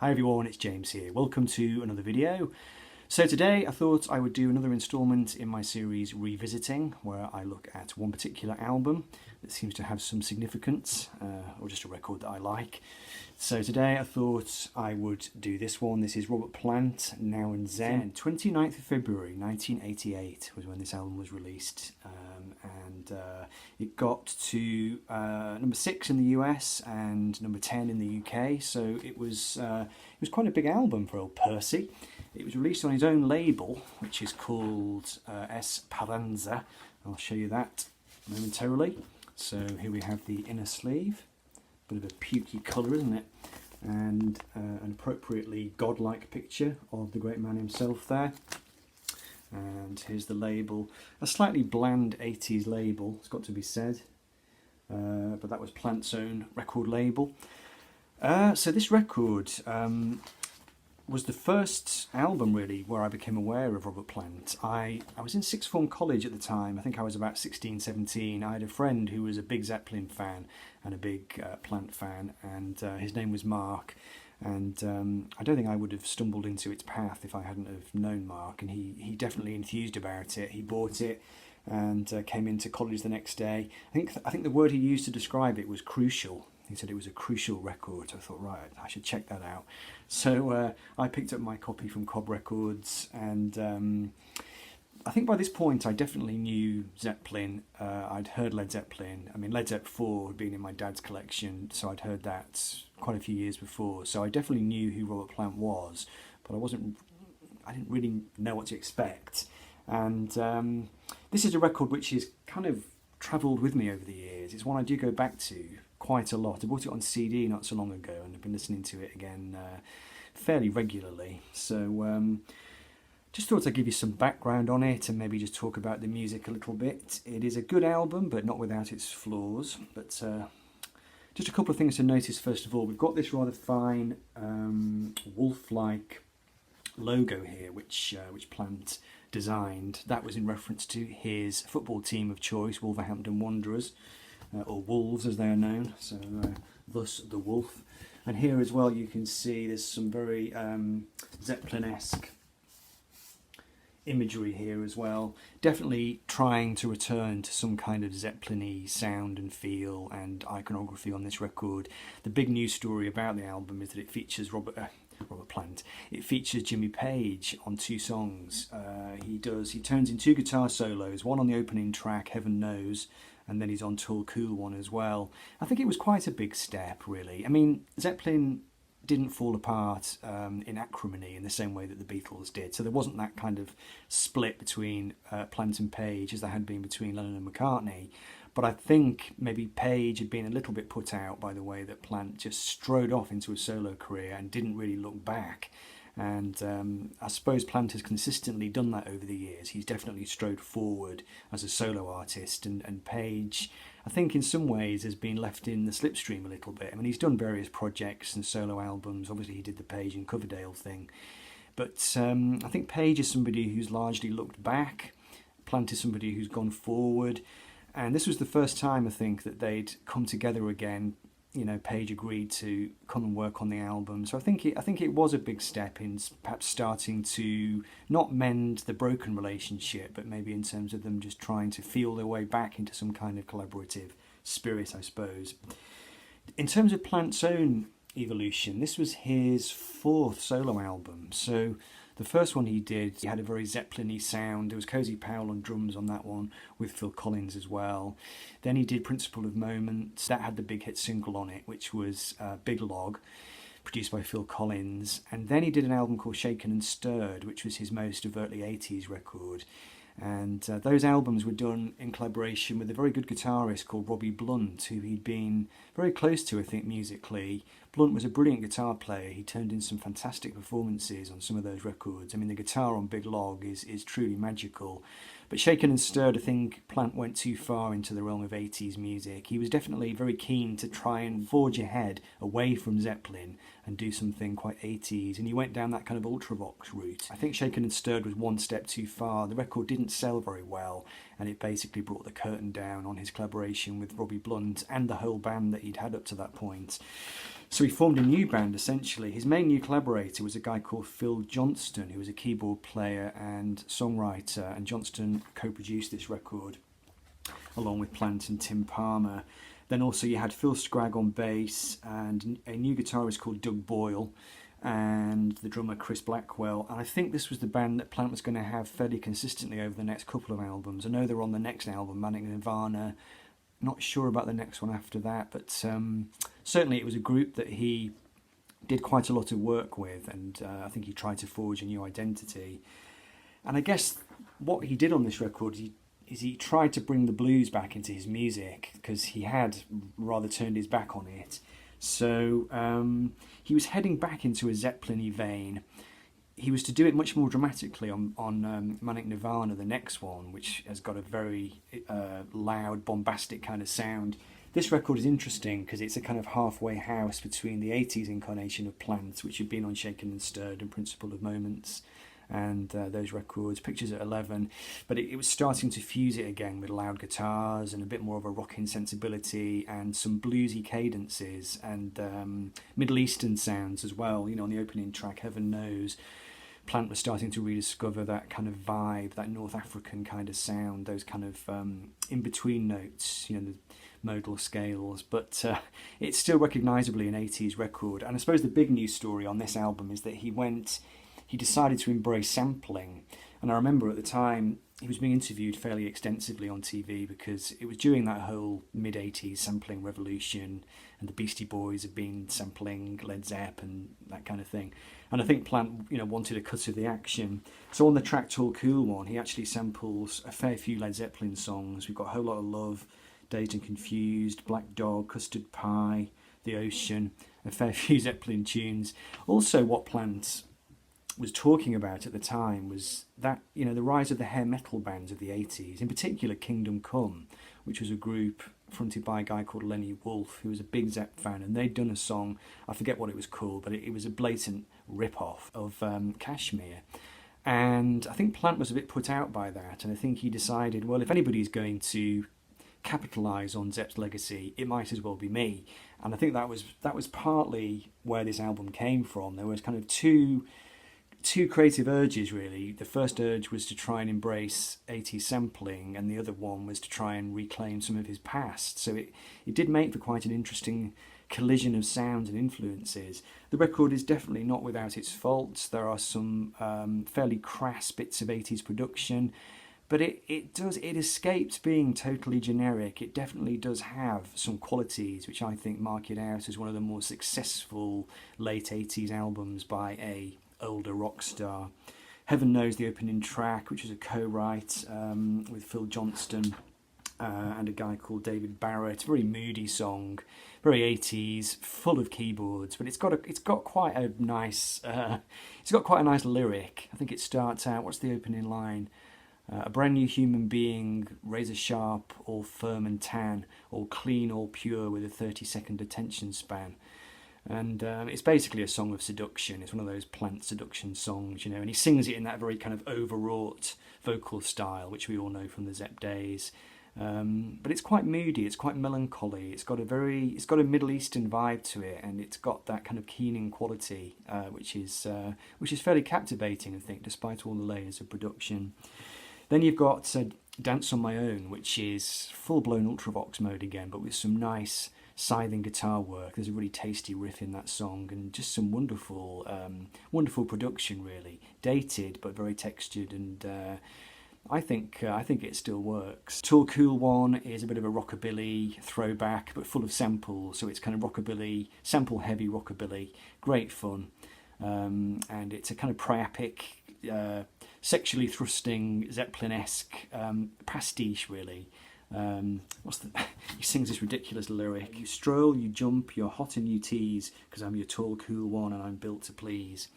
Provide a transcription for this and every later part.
Hi everyone, it's James here. Welcome to another video. So today I thought I would do another instalment in my series Revisiting, where I look at one particular album that seems to have some significance, or just a record that I like. So today I thought I would do this one. This is Robert Plant, Now and Then. 29th of February 1988 was when this album was released, and it got to number 6 in the US and number 10 in the UK, so it was quite a big album for old Percy. It was released on his own label, which is called Esperanza. I'll show you that momentarily. So here we have the inner sleeve, bit of a pukey colour, isn't it? And an appropriately godlike picture of the great man himself there. And here's the label, a slightly bland 80s label, it's got to be said, but that was Plant's own record label. So this record was the first album really where I became aware of Robert Plant. I was in sixth form college at the time. I think I was about 16, 17. I had a friend who was a big Zeppelin fan and a big Plant fan, and his name was Mark. And I don't think I would have stumbled into its path if I hadn't have known Mark, and he definitely enthused about it. He bought it and came into college the next day. I think the word he used to describe it was crucial. He said it was a crucial record. So I thought, right, I should check that out. So I picked up my copy from Cobb Records, and I think by this point I definitely knew Zeppelin. I'd heard Led Zeppelin. I mean, Led Zeppelin 4 had been in my dad's collection, so I'd heard that quite a few years before. So I definitely knew who Robert Plant was, but I didn't really know what to expect. And this is a record which has kind of travelled with me over the years. It's one I do go back to quite a lot. I bought it on CD not so long ago, and I've been listening to it again fairly regularly. So just thought I'd give you some background on it and maybe just talk about the music a little bit. It is a good album, but not without its flaws. But just a couple of things to notice. First of all, we've got this rather fine wolf-like logo here, which Plant designed. That was in reference to his football team of choice, Wolverhampton Wanderers, or Wolves as they are known, so thus the wolf. And here as well you can see there's some very Zeppelin-esque imagery here as well, definitely trying to return to some kind of Zeppelin-y sound and feel and iconography on this record. The big news story about the album is that it features Robert Plant. It features Jimmy Page on 2 songs. He turns in 2 guitar solos, one on the opening track, Heaven Knows, and then he's on Tall Cool One as well. I think it was quite a big step, really. I mean, Zeppelin didn't fall apart in acrimony in the same way that the Beatles did, so there wasn't that kind of split between Plant and Page as there had been between Lennon and McCartney. But I think maybe Page had been a little bit put out by the way that Plant just strode off into a solo career and didn't really look back. And I suppose Plant has consistently done that over the years. He's definitely strode forward as a solo artist, and Page, I think in some ways, has been left in the slipstream a little bit. I mean, he's done various projects and solo albums. Obviously, he did the Page and Coverdale thing. But I think Page is somebody who's largely looked back. Plant is somebody who's gone forward. And this was the first time, I think, that they'd come together again. You know, Page agreed to come and work on the album. So I think it was a big step in perhaps starting to not mend the broken relationship, but maybe in terms of them just trying to feel their way back into some kind of collaborative spirit, I suppose. In terms of Plant's own evolution, this was his 4th solo album. So the first one he did, he had a very Zeppelin-y sound. There was Cozy Powell on drums on that one, with Phil Collins as well. Then he did Principle of Moment. That had the big hit single on it, which was Big Log, produced by Phil Collins. And then he did an album called Shaken and Stirred, which was his most overtly 80s record. And those albums were done in collaboration with a very good guitarist called Robbie Blunt, who he'd been very close to, I think, musically. Blunt was a brilliant guitar player. He turned in some fantastic performances on some of those records. I mean, the guitar on Big Log is truly magical. But Shaken and Stirred, I think Plant went too far into the realm of 80s music. He was definitely very keen to try and forge ahead away from Zeppelin and do something quite 80s, and he went down that kind of Ultravox route. I think Shaken and Stirred was one step too far. The record didn't sell very well, and it basically brought the curtain down on his collaboration with Robbie Blunt and the whole band that he'd had up to that point. So he formed a new band, essentially. His main new collaborator was a guy called Phil Johnston, who was a keyboard player and songwriter, and Johnston co-produced this record along with Plant and Tim Palmer. Then also you had Phil Scragg on bass and a new guitarist called Doug Boyle and the drummer Chris Blackwell. And I think this was the band that Plant was going to have fairly consistently over the next couple of albums. I know they're on the next album, Manic Nirvana. Not sure about the next one after that, but certainly it was a group that he did quite a lot of work with, and I think he tried to forge a new identity. And I guess what he did on this record is he tried to bring the blues back into his music, because he had rather turned his back on it. So he was heading back into a Zeppelin-y vein. He was to do it much more dramatically on Manic Nirvana, the next one, which has got a very loud, bombastic kind of sound. This record is interesting because it's a kind of halfway house between the 80s incarnation of Plant, which had been on Shaken and Stirred and Principle of Moments, and those records, Pictures at 11, but it was starting to fuse it again with loud guitars and a bit more of a rocking sensibility and some bluesy cadences and Middle Eastern sounds as well. You know, on the opening track, Heaven Knows, Plant was starting to rediscover that kind of vibe, that North African kind of sound, those kind of in-between notes, you know, the modal scales, but it's still recognisably an 80s record. And I suppose the big news story on this album is that he decided to embrace sampling. And I remember at the time he was being interviewed fairly extensively on TV, because it was during that whole mid-80s sampling revolution, and the Beastie Boys had been sampling Led Zepp and that kind of thing. And I think Plant, you know, wanted a cut of the action. So on the track Tall Cool One, he actually samples a fair few Led Zeppelin songs. We've got A Whole Lot of Love, Dazed and Confused, Black Dog, Custard Pie, The Ocean, a fair few Zeppelin tunes. Also, what Plant was talking about at the time was that, you know, the rise of the hair metal bands of the 80s, in particular Kingdom Come, which was a group fronted by a guy called Lenny Wolfe, who was a big Zepp fan, and they'd done a song, I forget what it was called, but it was a blatant rip-off of Kashmir. And I think Plant was a bit put out by that, and I think he decided, well, if anybody's going to capitalise on Zepp's legacy, it might as well be me. And I think that was partly where this album came from. There was kind of two creative urges, really. The first urge was to try and embrace 80s sampling, and the other one was to try and reclaim some of his past. So it did make for quite an interesting collision of sounds and influences. The record is definitely not without its faults. There are some fairly crass bits of 80s production, but it escapes being totally generic. It definitely does have some qualities which I think mark it out as one of the more successful late 80s albums by a older rock star. Heaven Knows, the opening track, which is a co-write with Phil Johnston and a guy called David Barrett. Very moody song, very 80s, full of keyboards, but it's got quite a nice lyric. I think it starts out, what's the opening line? A brand new human being, razor sharp, all firm and tan, all clean, all pure, with a 30-second attention span. And it's basically a song of seduction. It's one of those Plant seduction songs, you know, and he sings it in that very kind of overwrought vocal style, which we all know from the Zepp days. But it's quite moody, it's quite melancholy, it's got a Middle Eastern vibe to it, and it's got that kind of keening quality, which is fairly captivating, I think, despite all the layers of production. Then you've got Dance on My Own, which is full-blown Ultravox mode again, but with some nice scything guitar work. There's a really tasty riff in that song, and just some wonderful production, really. Dated, but very textured, and I think it still works. Tall Cool One is a bit of a rockabilly throwback, but full of samples, so it's kind of rockabilly, sample-heavy rockabilly. Great fun. And it's a kind of priapic, sexually thrusting, Zeppelin-esque pastiche, really. He sings this ridiculous lyric: you stroll, you jump, you're hot and you tease, because I'm your tall, cool one and I'm built to please.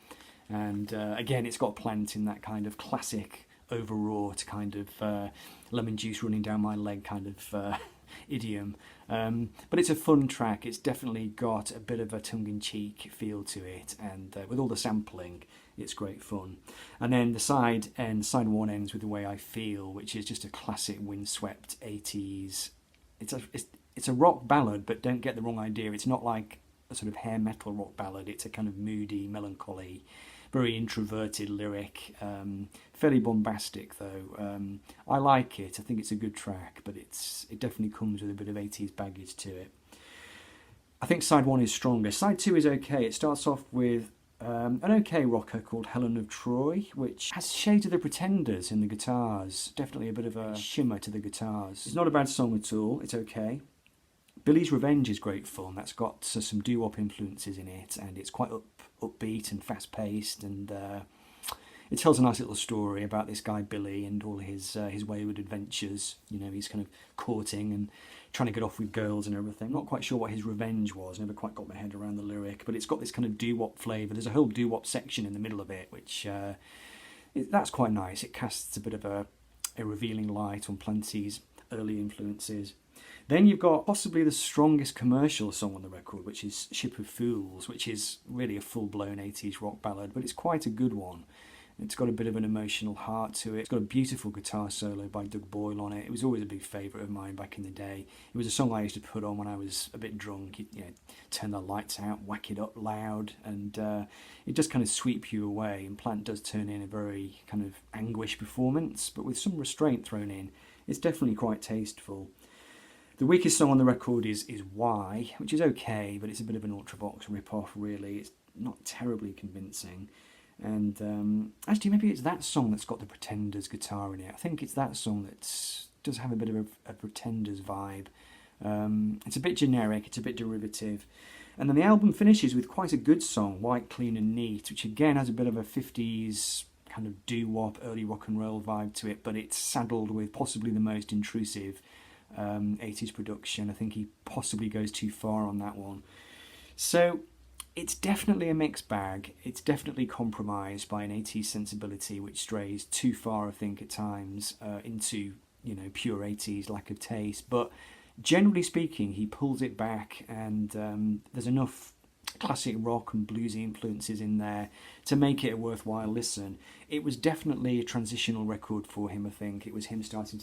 And again, it's got Plant in that kind of classic, overwrought kind of lemon juice running down my leg kind of idiom. But it's a fun track. It's definitely got a bit of a tongue-in-cheek feel to it, and with all the sampling, it's great fun. And then the side one ends with The Way I Feel, which is just a classic windswept 80s. It's a rock ballad, but don't get the wrong idea. It's not like a sort of hair metal rock ballad. It's a kind of moody, melancholy, very introverted lyric, fairly bombastic though. I like it. I think it's a good track, but it definitely comes with a bit of 80s baggage to it. I think side 1 is stronger. Side 2 is okay. It starts off with an okay rocker called Helen of Troy, which has shades of the Pretenders in the guitars. Definitely a bit of a shimmer to the guitars. It's not a bad song at all. It's okay. Billy's Revenge is great fun. That's got some doo-wop influences in it, and it's quite upbeat and fast-paced, and it tells a nice little story about this guy Billy and all his wayward adventures. You know, he's kind of courting and trying to get off with girls and everything. Not quite sure what his revenge was. Never quite got my head around the lyric, but it's got this kind of doo-wop flavour. There's a whole doo-wop section in the middle of it, which that's quite nice. It casts a bit of a revealing light on Planty's early influences. Then you've got possibly the strongest commercial song on the record, which is Ship of Fools, which is really a full-blown 80s rock ballad, but it's quite a good one. It's got a bit of an emotional heart to it. It's got a beautiful guitar solo by Doug Boyle on it. It was always a big favourite of mine back in the day. It was a song I used to put on when I was a bit drunk. You know, turn the lights out, whack it up loud, and it just kind of sweep you away. And Plant does turn in a very kind of anguished performance, but with some restraint thrown in. It's definitely quite tasteful. The weakest song on the record is Why, which is okay, but it's a bit of an Ultravox rip-off, really. It's not terribly convincing. And actually, maybe it's that song that's got the Pretenders guitar in it. I think it's that song that does have a bit of a Pretenders vibe. It's a bit generic, it's a bit derivative. And then the album finishes with quite a good song, White, Clean and Neat, which again has a bit of a 50s kind of doo-wop, early rock and roll vibe to it, but it's saddled with possibly the most intrusive 80s production. I think he possibly goes too far on that one. So it's definitely a mixed bag. It's definitely compromised by an 80s sensibility which strays too far, I think, at times into, you know, pure 80s lack of taste. But generally speaking, he pulls it back, and there's enough classic rock and bluesy influences in there to make it a worthwhile listen. It was definitely a transitional record for him, I think. It was him starting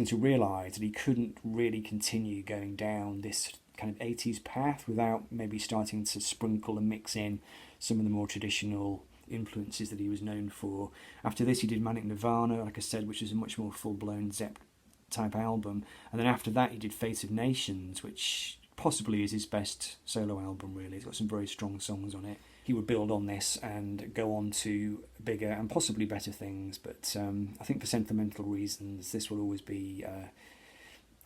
to realise that he couldn't really continue going down this kind of 80s path without maybe starting to sprinkle and mix in some of the more traditional influences that he was known for. After this, he did Manic Nirvana, like I said, which is a much more full-blown Zepp type album. And then after that, he did Fate of Nations, which possibly is his best solo album, really. It's got some very strong songs on it. He would build on this and go on to bigger and possibly better things, but I think for sentimental reasons, this will always be,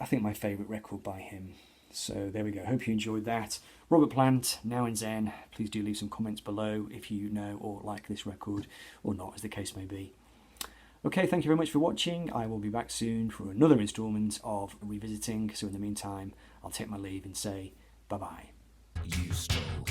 I think, my favourite record by him. So there we go. Hope you enjoyed that. Robert Plant, Now and Zen. Please do leave some comments below if you know or like this record, or not, as the case may be. Okay, thank you very much for watching. I will be back soon for another instalment of Revisiting. So in the meantime, I'll take my leave and say bye-bye. You stole